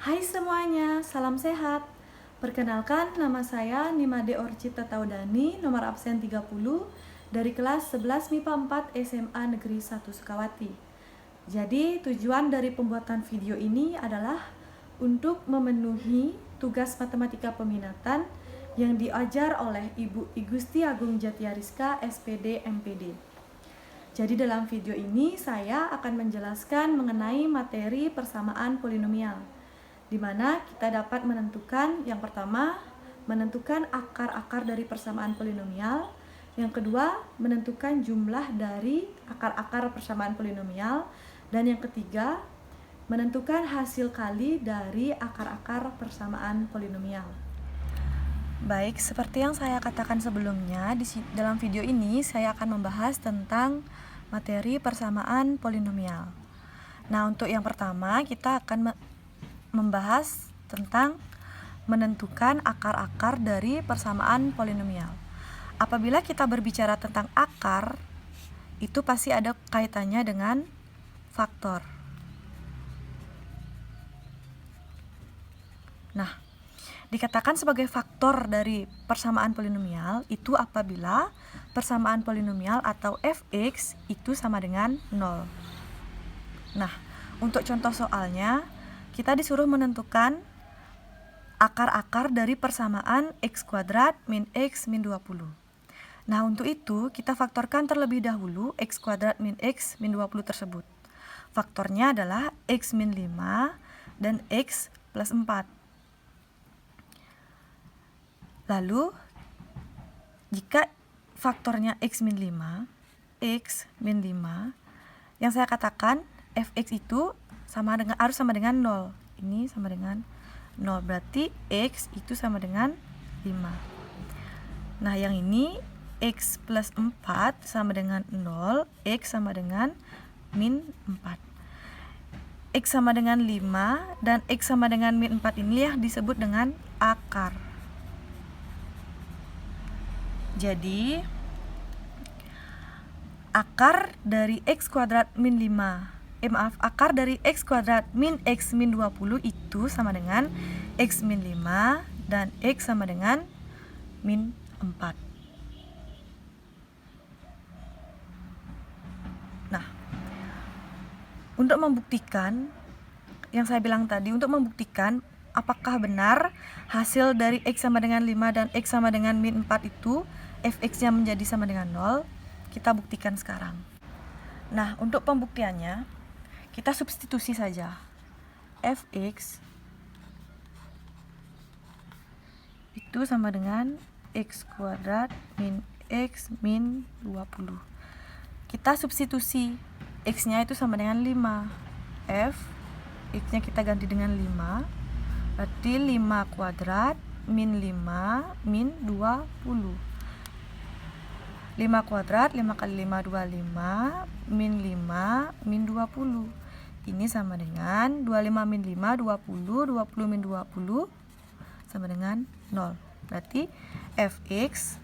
Hai semuanya, salam sehat. Perkenalkan, nama saya Nimade Orcita Taudani, nomor absen 30 dari kelas 11 MIPA 4 SMA Negeri 1 Sukawati. Jadi, tujuan dari pembuatan video ini adalah untuk memenuhi tugas matematika peminatan yang diajar oleh Ibu Igusti Agung Jatiariska, SPD, MPD. Jadi dalam video ini saya akan menjelaskan mengenai materi persamaan polinomial, di mana kita dapat menentukan yang pertama, menentukan akar-akar dari persamaan polinomial, yang kedua, menentukan jumlah dari akar-akar persamaan polinomial, dan yang ketiga, menentukan hasil kali dari akar-akar persamaan polinomial. Baik, seperti yang saya katakan sebelumnya, dalam video ini saya akan membahas tentang materi persamaan polinomial. Nah, untuk yang pertama kita akan membahas tentang menentukan akar-akar dari persamaan polinomial. Apabila kita berbicara tentang akar, itu pasti ada kaitannya dengan faktor. Nah, dikatakan sebagai faktor dari persamaan polinomial itu apabila persamaan polinomial atau fx itu sama dengan 0. Nah, untuk contoh soalnya, kita disuruh menentukan akar-akar dari persamaan x kuadrat min x min 20. Nah, untuk itu kita faktorkan terlebih dahulu x kuadrat min x min 20 tersebut. Faktornya adalah x min 5 dan x plus 4. Lalu, jika faktornya x min 5, yang saya katakan fx itu harus sama dengan 0. Ini sama dengan 0, berarti x itu sama dengan 5. Nah, yang ini x plus 4 sama dengan 0, x sama dengan min 4. X sama dengan 5 dan x sama dengan min 4 ini disebut dengan akar. Jadi, akar dari x kuadrat min 5, akar dari x kuadrat min x min 20 itu sama dengan x min 5 dan x sama dengan min 4. Nah, untuk membuktikan yang saya bilang tadi, untuk membuktikan apakah benar hasil dari x sama dengan 5 dan x sama dengan min 4 itu fx-nya menjadi sama dengan 0, kita buktikan sekarang. Nah, untuk pembuktiannya, kita substitusi saja. Fx itu sama dengan x kuadrat min x min 20. Kita substitusi, x-nya itu sama dengan 5. X-nya kita ganti dengan 5. Berarti 5 kuadrat min 5 min 20. 5 kuadrat, 5 kali 5, 25, min 5, min 20. Ini sama dengan 25 min 5, 20, 20 min 20, sama dengan 0. Berarti fx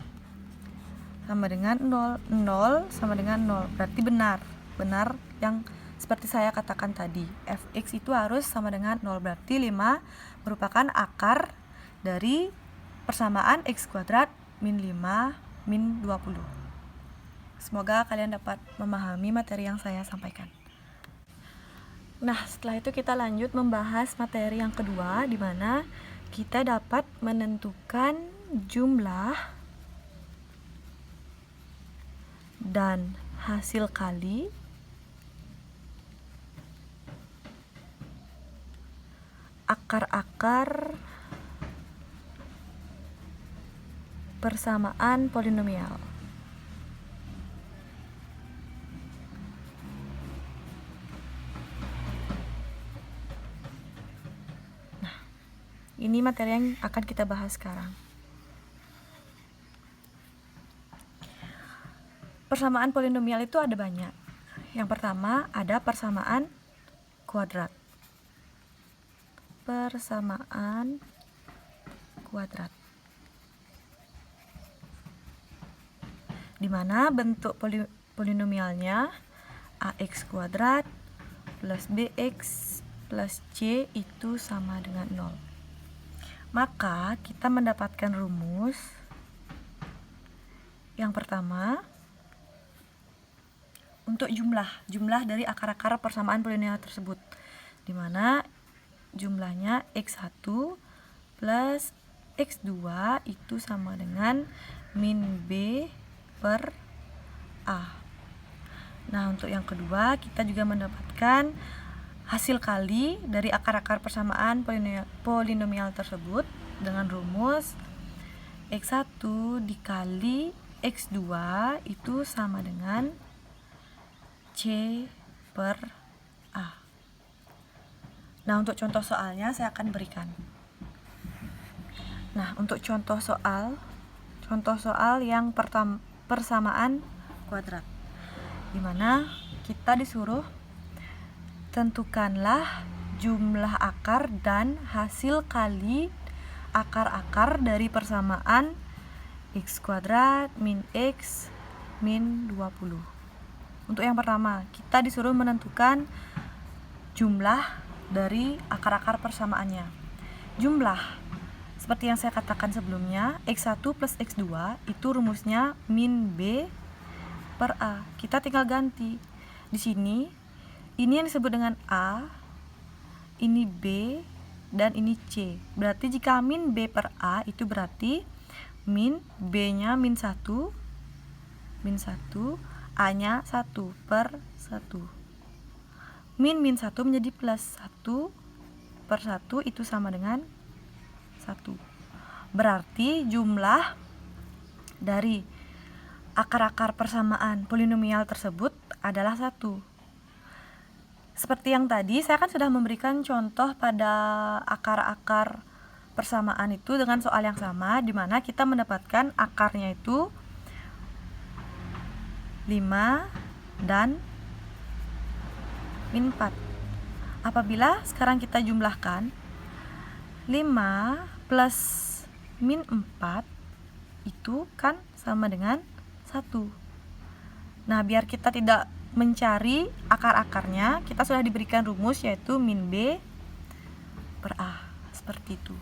sama dengan 0, 0 sama dengan 0. Berarti benar yang seperti saya katakan tadi. Fx itu harus sama dengan 0, berarti 5 merupakan akar dari persamaan x kuadrat min 5 min 20. Semoga kalian dapat memahami materi yang saya sampaikan. Nah, setelah itu kita lanjut membahas materi yang kedua, di mana kita dapat menentukan jumlah dan hasil kali akar-akar persamaan polinomial. Ini materi yang akan kita bahas sekarang. Persamaan polinomial itu ada banyak. Yang pertama ada persamaan kuadrat. Persamaan kuadrat. Di mana bentuk polinomialnya ax kuadrat plus bx plus C itu sama dengan 0. Maka kita mendapatkan rumus yang pertama untuk jumlah dari akar-akar persamaan polinomial tersebut, di mana jumlahnya x1 plus x2 itu sama dengan min B per A. Nah, untuk yang kedua kita juga mendapatkan hasil kali dari akar-akar persamaan polinomial tersebut dengan rumus x1 dikali x2 itu sama dengan C per A. Nah, untuk contoh soalnya saya akan berikan. Nah, untuk contoh soal yang persamaan kuadrat, di mana kita disuruh tentukanlah jumlah akar dan hasil kali akar-akar dari persamaan x kuadrat min x min 20. Untuk yang pertama, kita disuruh menentukan jumlah dari akar-akar persamaannya. Jumlah, seperti yang saya katakan sebelumnya, x1 plus x2 itu rumusnya min B per A. Kita tinggal ganti. Di sini, ini yang disebut dengan A, ini B, dan ini C. Berarti jika min B per A itu berarti min B-nya min 1, A-nya 1 per 1. Min 1 menjadi plus 1 per 1 itu sama dengan 1. Berarti jumlah dari akar-akar persamaan polinomial tersebut adalah 1. Seperti yang tadi, saya kan sudah memberikan contoh pada akar-akar persamaan itu dengan soal yang sama, di mana kita mendapatkan akarnya itu 5 dan min 4. Apabila sekarang kita jumlahkan 5 plus min 4 itu kan sama dengan 1. Nah, biar kita tidak mencari akar-akarnya, kita sudah diberikan rumus yaitu min B per A, seperti itu.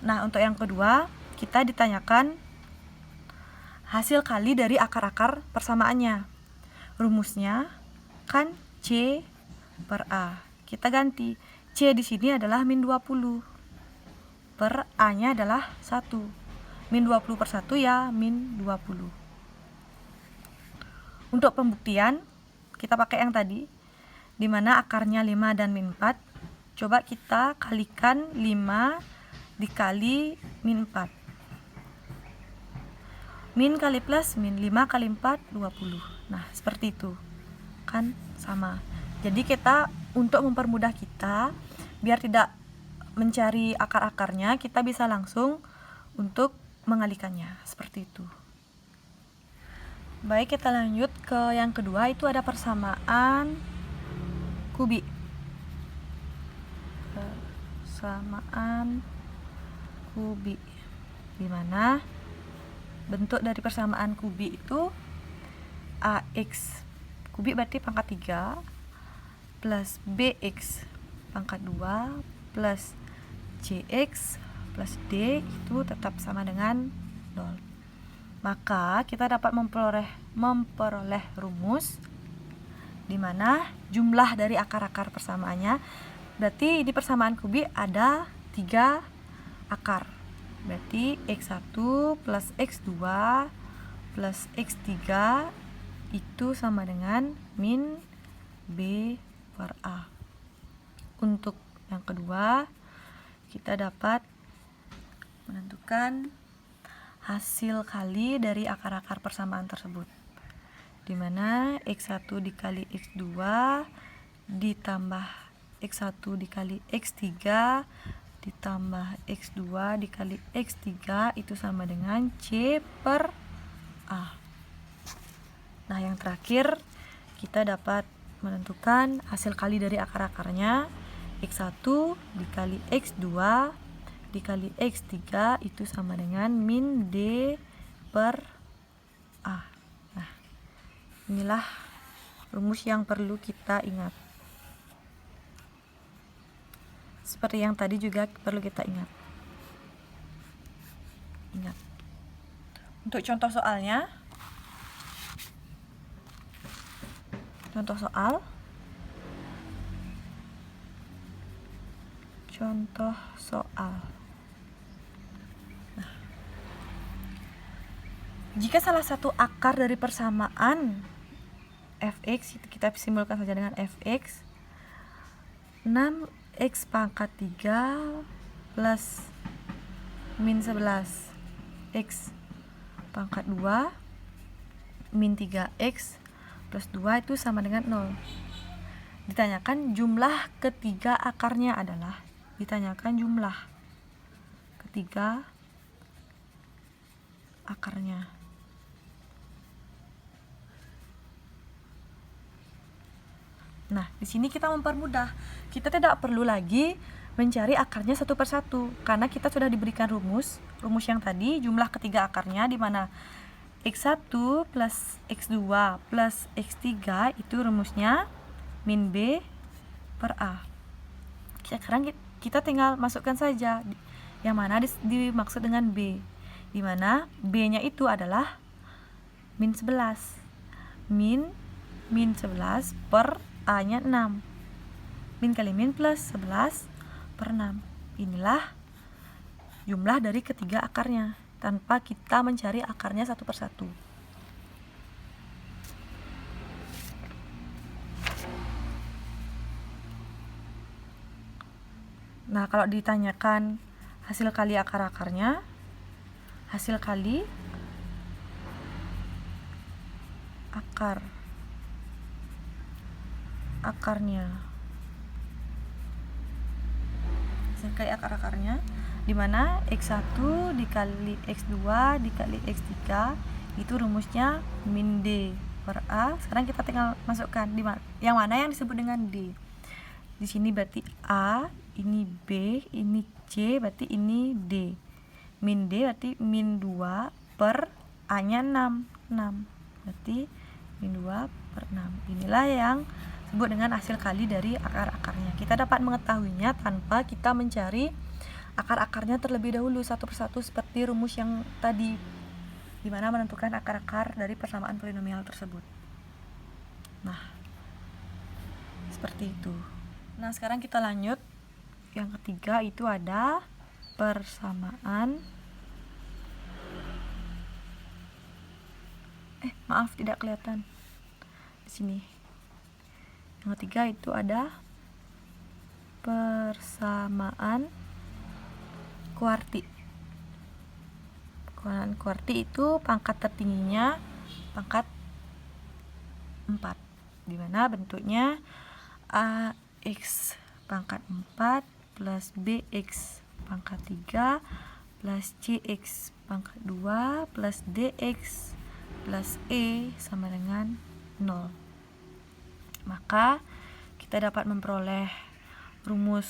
Nah, untuk yang kedua, kita ditanyakan hasil kali dari akar-akar persamaannya. Rumusnya kan C per A. Kita ganti. C di sini adalah min 20. Per A-nya adalah 1. Min 20 per 1 ya min 20. Untuk pembuktian, kita pakai yang tadi, di mana akarnya 5 dan min 4. Coba kita kalikan 5 dikali min 4. Min kali plus min, 5 kali 4, 20. Nah, seperti itu. Kan sama. Jadi kita, untuk mempermudah kita, biar tidak mencari akar-akarnya, kita bisa langsung untuk mengalikannya. Seperti itu. Baik, kita lanjut ke yang kedua, itu ada persamaan kubik. Persamaan kubik. Di mana bentuk dari persamaan kubik itu AX kubik berarti pangkat 3 plus BX pangkat 2 plus CX plus D itu tetap sama dengan 0. Maka kita dapat memperoleh rumus di mana jumlah dari akar-akar persamaannya, berarti di persamaan kubik ada 3 akar. Berarti X1 plus X2 plus X3 itu sama dengan min B per A. Untuk yang kedua, kita dapat menentukan hasil kali dari akar-akar persamaan tersebut, di mana X1 dikali X2 ditambah X1 dikali X3 ditambah X2 dikali X3 itu sama dengan C per A. Nah, yang terakhir kita dapat menentukan hasil kali dari akar-akarnya. X1 dikali X2 dikali X3 itu sama dengan min D per A. Nah, inilah rumus yang perlu kita ingat. seperti yang tadi juga perlu kita ingat. Untuk contoh soalnya, contoh soal nah, jika salah satu akar dari persamaan fx, kita simbolkan saja dengan fx, 6x pangkat 3 plus min 11 x pangkat 2 min 3x plus 2 itu sama dengan 0. Ditanyakan jumlah ketiga akarnya adalah, ditanyakan jumlah ketiga akarnya. Nah, di sini kita mempermudah. Kita tidak perlu lagi mencari akarnya satu persatu, karena kita sudah diberikan rumus yang tadi, jumlah ketiga akarnya, di mana x1 plus x2 plus x3 itu rumusnya min b per a. Sekarang kita tinggal masukkan saja yang mana dimaksud dengan b, di mana b-nya itu adalah min 11. Min 11 per a-nya 6. Min kali min plus 11 per 6. Inilah jumlah dari ketiga akarnya, tanpa kita mencari akarnya satu persatu. Nah, kalau ditanyakan hasil kali akar-akarnya, hasil kali akarnya, hasil kali akar-akarnya, di mana x1 dikali x2 dikali x3 itu rumusnya min d per a. Sekarang kita tinggal masukkan yang mana yang disebut dengan d. Di sini berarti a, ini b, ini c, berarti ini d. Min d berarti min 2 per a-nya 6. Berarti min 2 per 6. Inilah yang disebut dengan hasil kali dari akar-akarnya. Kita dapat mengetahuinya tanpa kita mencari akar-akarnya terlebih dahulu satu persatu seperti rumus yang tadi, di mana menentukan akar-akar dari persamaan polinomial tersebut. Nah, seperti itu. Nah, sekarang kita lanjut. Yang ketiga itu ada persamaan. Maaf, tidak kelihatan di sini. Yang ketiga itu ada persamaan kuarti. Persamaan kuarti itu pangkat tertingginya pangkat 4, di mana bentuknya ax pangkat 4 plus bx pangkat 3 plus cx pangkat 2 plus dx plus e sama dengan 0. Maka kita dapat memperoleh rumus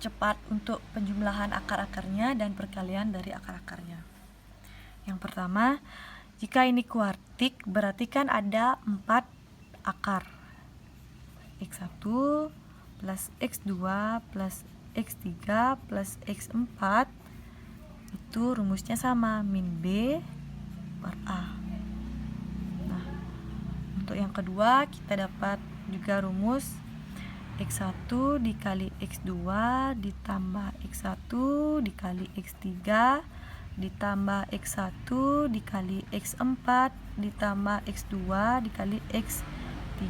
cepat untuk penjumlahan akar-akarnya dan perkalian dari akar-akarnya. Yang pertama, jika ini kuartik berarti kan ada 4 akar. x1 plus x2 plus x3 plus x4 itu rumusnya sama, min b per a. Nah, untuk yang kedua kita dapat juga rumus x1 dikali x2 ditambah x1 dikali x3 ditambah x1 dikali x4 ditambah x2 dikali x3.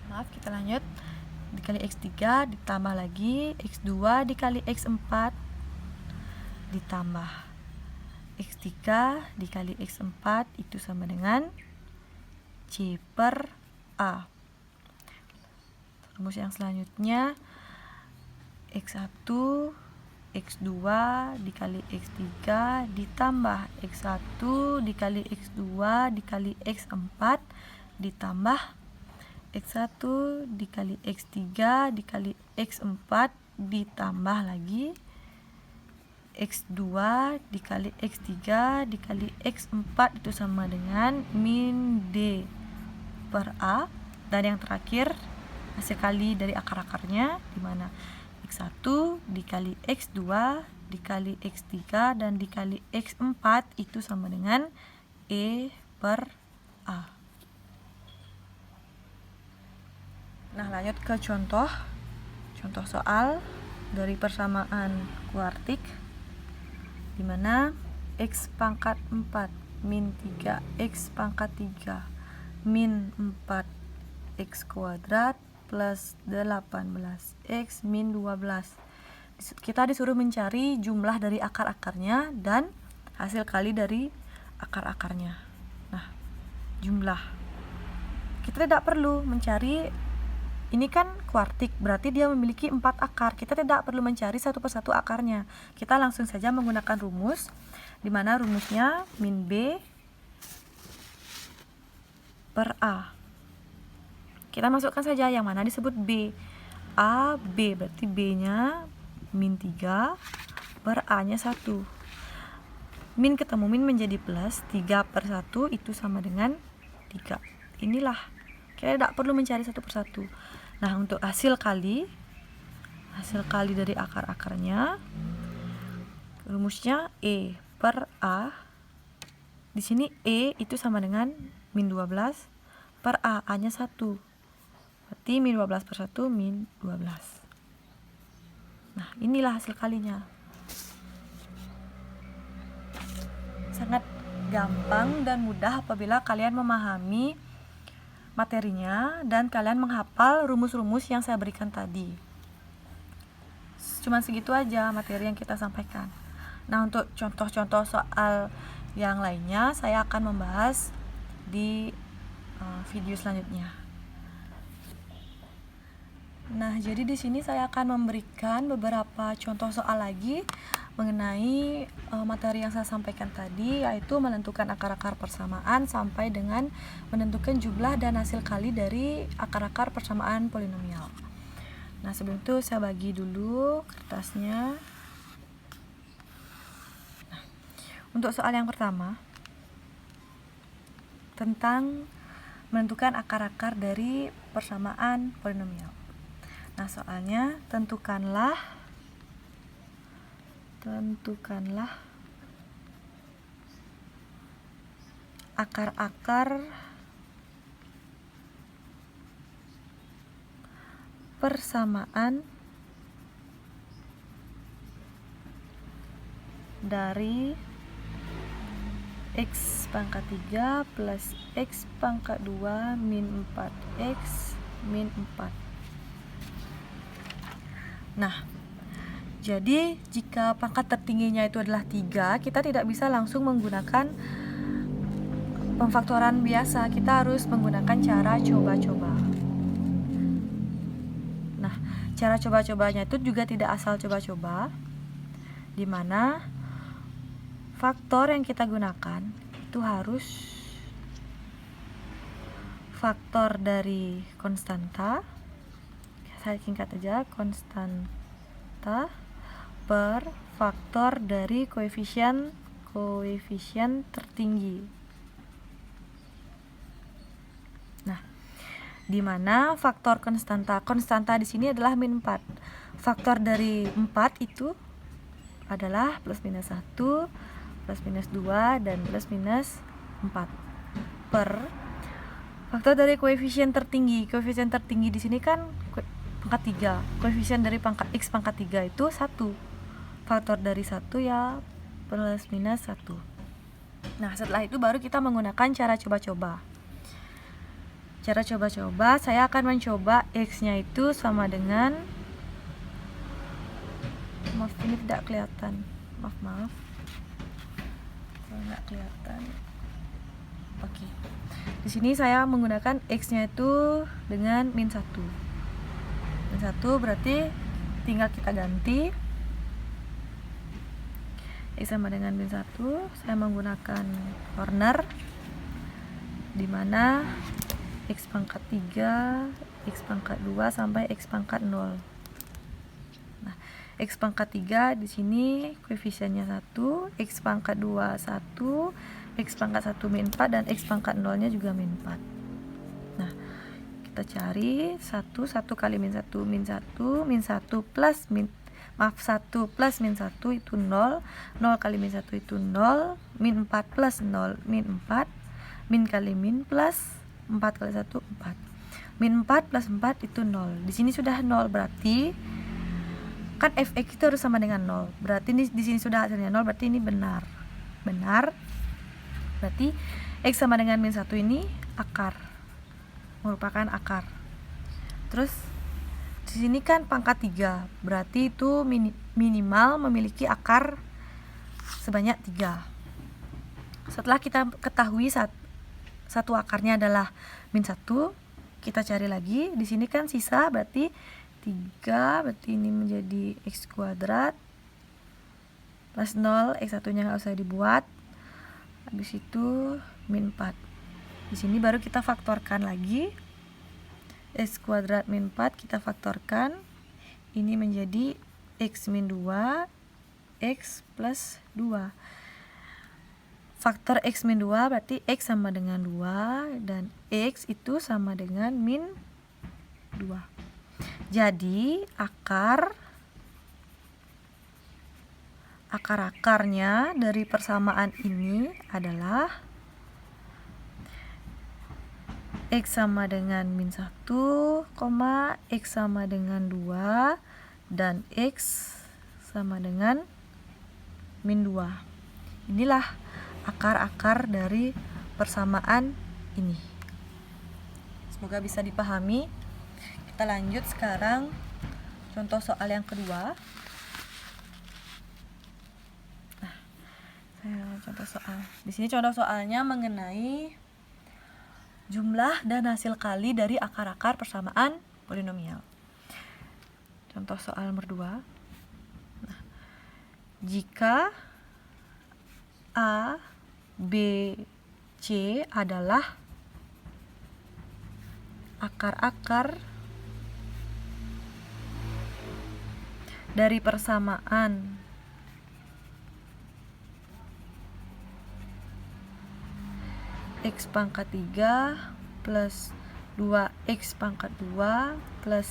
Maaf, kita lanjut. Dikali x3 ditambah lagi x2 dikali x4 ditambah x3 dikali x4 itu sama dengan c per a. Rumus yang selanjutnya x1 x2 dikali x3 ditambah x1 dikali x2 dikali x4 ditambah x1 dikali x3 dikali x4 ditambah lagi x2 dikali x3 dikali x4 itu sama dengan min d per a. Dan yang terakhir hasil kali dari akar-akarnya, di mana X1 dikali X2 dikali X3 dan dikali X4 itu sama dengan E per A. Nah, lanjut ke contoh soal dari persamaan kuartik, di mana X pangkat 4 min 3X pangkat 3 min 4X kuadrat plus 18X min 12. Kita disuruh mencari jumlah dari akar-akarnya dan hasil kali dari akar-akarnya. Nah, jumlah. Kita tidak perlu mencari, ini kan kuartik, berarti dia memiliki 4 akar. Kita tidak perlu mencari satu persatu akarnya. Kita langsung saja menggunakan rumus, di mana rumusnya min B per A. Kita masukkan saja yang mana disebut B. A, B, berarti B-nya min 3 per A-nya 1. Min ketemu min menjadi plus, 3 per 1 itu sama dengan 3. Inilah, kita tidak perlu mencari satu persatu. Nah, untuk hasil kali dari akar-akarnya, rumusnya E per A. Di sini E itu sama dengan min 12 per A, A-nya 1. Berarti min 12 per 1 min 12. Nah, inilah hasil kalinya. Sangat gampang dan mudah apabila kalian memahami materinya dan kalian menghafal rumus-rumus yang saya berikan tadi. Cuman segitu aja materi yang kita sampaikan. Nah, untuk contoh-contoh soal yang lainnya saya akan membahas di video selanjutnya. Nah, jadi di sini saya akan memberikan beberapa contoh soal lagi mengenai materi yang saya sampaikan tadi, yaitu menentukan akar-akar persamaan sampai dengan menentukan jumlah dan hasil kali dari akar-akar persamaan polinomial. Nah, sebelum itu saya bagi dulu kertasnya. Nah, untuk soal yang pertama tentang menentukan akar-akar dari persamaan polinomial. Nah, soalnya tentukanlah akar-akar persamaan dari X pangkat 3 plus X pangkat 2 min 4X min 4. Nah, jadi jika pangkat tertingginya itu adalah 3, kita tidak bisa langsung menggunakan pemfaktoran biasa. Kita harus menggunakan cara coba-coba. Nah, cara coba-cobanya itu juga tidak asal coba-coba, di mana faktor yang kita gunakan itu harus faktor dari konstanta, saya singkat aja, konstanta per faktor dari koefisien tertinggi. Nah, di mana faktor konstanta di sini adalah min 4. Faktor dari 4 itu adalah plus minus 1, plus minus 2, dan plus minus 4 per faktor dari koefisien tertinggi. Koefisien tertinggi di sini kan pangkat 3. Koefisien dari pangkat X pangkat 3 itu 1. Faktor dari 1 ya plus minus 1. Nah, setelah itu baru kita menggunakan cara coba-coba. Cara coba-coba, saya akan mencoba X-nya itu sama dengan, maaf ini tidak kelihatan, maaf kalau nggak kelihatan. Oke. Di sini saya menggunakan X-nya itu dengan min 1. Min 1 berarti tinggal kita ganti X sama dengan min 1. Saya menggunakan corner, di mana X pangkat 3, X pangkat 2 sampai X pangkat 0. Nah, X pangkat 3 di sini koefisiennya 1, X pangkat 2 1, X pangkat 1 min 4, dan X pangkat 0 nya juga min 4. Nah, kita kita cari 1 kali min 1 min 1 min 1 plus min 1 plus min 1 itu 0 kali min 1 itu 0 min 4 plus 0 min 4 min kali min plus 4 kali 1 4 min 4 plus 4 itu 0. Di sini sudah 0, berarti kan fx itu harus sama dengan 0. Berarti di sini sudah hasilnya 0, berarti ini benar. Berarti x sama dengan min 1 ini merupakan akar. Terus di sini kan pangkat 3, berarti itu minimal memiliki akar sebanyak 3. Setelah kita ketahui satu akarnya adalah min 1, kita cari lagi. Di sini kan sisa, berarti 3, berarti ini menjadi x kuadrat plus 0, x1 nya nggak usah dibuat. Habis itu min 4. Di sini baru kita faktorkan lagi. X kuadrat min 4 kita faktorkan. Ini menjadi x min 2, x plus 2. Faktor x min 2 berarti x sama dengan 2 dan x itu sama dengan min 2. Jadi akar-akarnya dari persamaan ini adalah x sama dengan min 1, x sama dengan 2 dan x sama dengan min 2. Inilah akar-akar dari persamaan ini. Semoga bisa dipahami. Kita lanjut sekarang contoh soal yang kedua. Contoh soal. Di sini contoh soalnya mengenai jumlah dan hasil kali dari akar-akar persamaan polinomial. Contoh soal nomor 2. Jika A, B, C adalah akar-akar dari persamaan x pangkat 3 plus 2x pangkat 2 plus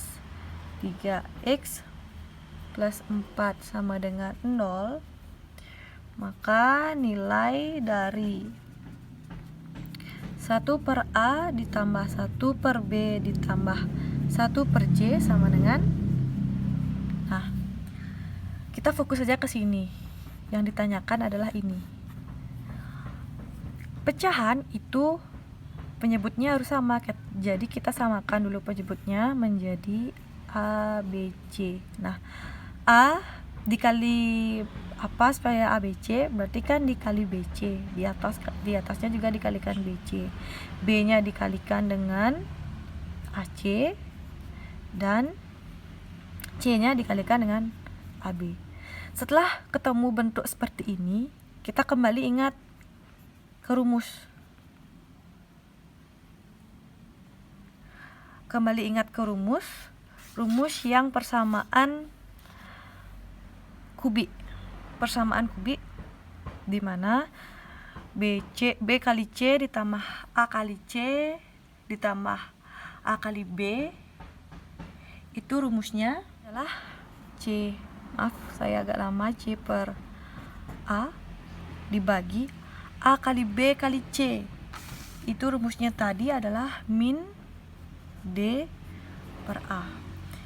3x plus 4 sama dengan 0, maka nilai dari 1 per A ditambah 1 per B ditambah 1 per C sama dengan, nah kita fokus saja ke sini. Yang ditanyakan adalah ini. Pecahan itu penyebutnya harus sama, jadi kita samakan dulu penyebutnya menjadi A, B, C. Nah, A dikali apa supaya A, B, C, berarti kan dikali B, C. Di atasnya juga dikalikan B, C. B nya dikalikan dengan A, C, dan C nya dikalikan dengan A, B. Setelah ketemu bentuk seperti ini, kita kembali ingat ke rumus. Rumus yang persamaan kubik. Di mana B kali C ditambah A kali C ditambah A kali B, itu rumusnya adalah C. Maaf, saya agak lama. C per A dibagi A kali B kali C. Itu rumusnya tadi adalah min D per A.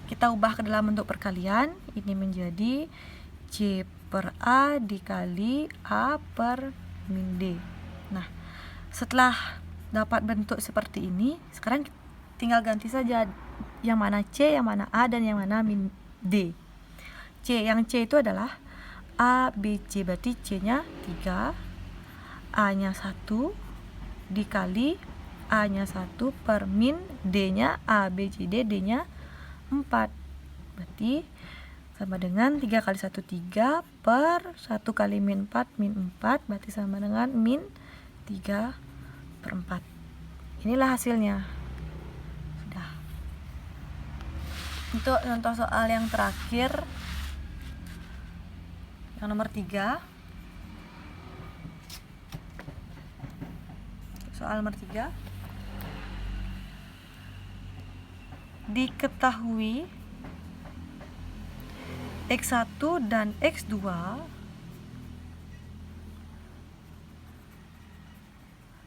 Kita ubah ke dalam bentuk perkalian. Ini menjadi C per A dikali A per min D. Nah, setelah dapat bentuk seperti ini, sekarang tinggal ganti saja yang mana C, yang mana A, dan yang mana min D. Yang C itu adalah A, B, C. Berarti C-nya 3, A-nya 1 dikali A-nya 1 per min D-nya A, B, C, D, D-nya 4. Berarti sama dengan 3 kali 1, 3 per 1 kali min 4, min 4. Berarti sama dengan min 3 per 4. Inilah hasilnya. Sudah. Untuk contoh soal yang terakhir, yang nomor 3. Soal nomor 3. diketahui X1 dan X2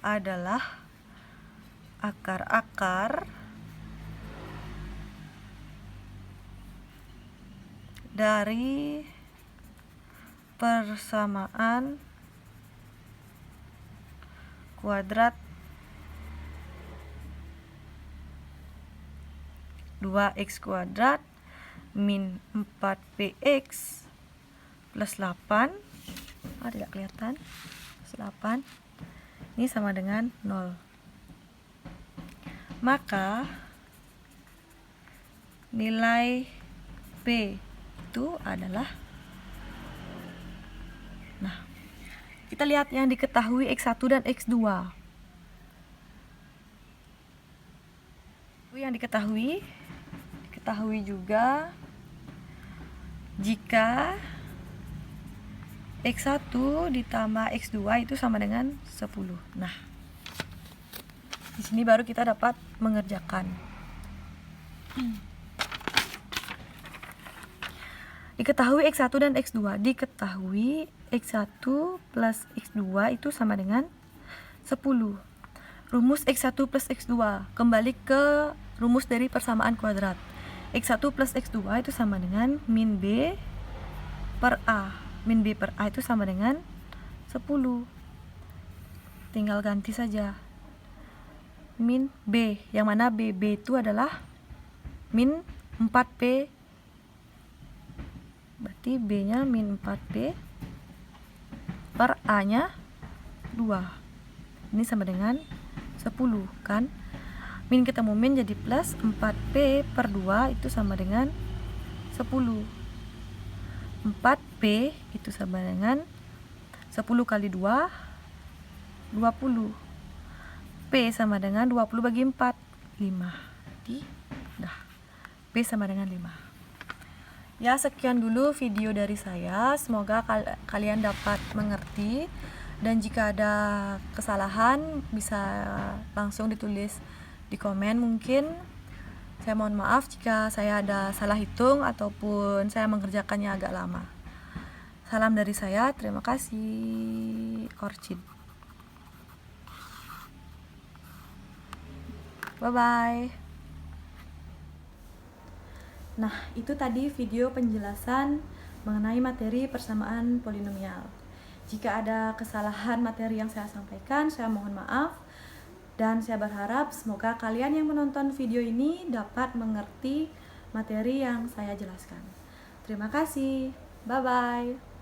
adalah akar-akar dari persamaan kuadrat 2x kuadrat min 4px plus 8. Tidak kelihatan. Plus 8 ini sama dengan 0. Maka nilai P itu adalah, nah, kita lihat yang diketahui X1 dan X2. Yang diketahui juga jika X1 ditambah X2 itu sama dengan 10. Nah, di sini baru kita dapat mengerjakan. Diketahui X1 dan X2. Diketahui X1 plus X2 itu sama dengan 10. Rumus X1 plus X2. Kembali ke rumus dari persamaan kuadrat. X1 plus X2 itu sama dengan min B per A. Min B per A itu sama dengan 10. Tinggal ganti saja. Min B, yang mana B itu adalah min 4P. Berarti B nya min 4P per A nya 2. Ini sama dengan 10 kan. Min ketemu min jadi plus 4P per 2 itu sama dengan 10. 4P itu sama dengan 10 kali 2 20. P sama dengan 20 bagi 4 5. Jadi dah P sama dengan 5. Ya, sekian dulu video dari saya. Semoga kalian dapat mengerti, dan jika ada kesalahan bisa langsung ditulis di komen. Mungkin saya mohon maaf jika saya ada salah hitung ataupun saya mengerjakannya agak lama. Salam dari saya, terima kasih. Orchid. Bye-bye. Nah, itu tadi video penjelasan mengenai materi persamaan polinomial. Jika ada kesalahan materi yang saya sampaikan, saya mohon maaf. Dan saya berharap semoga kalian yang menonton video ini dapat mengerti materi yang saya jelaskan. Terima kasih. Bye-bye.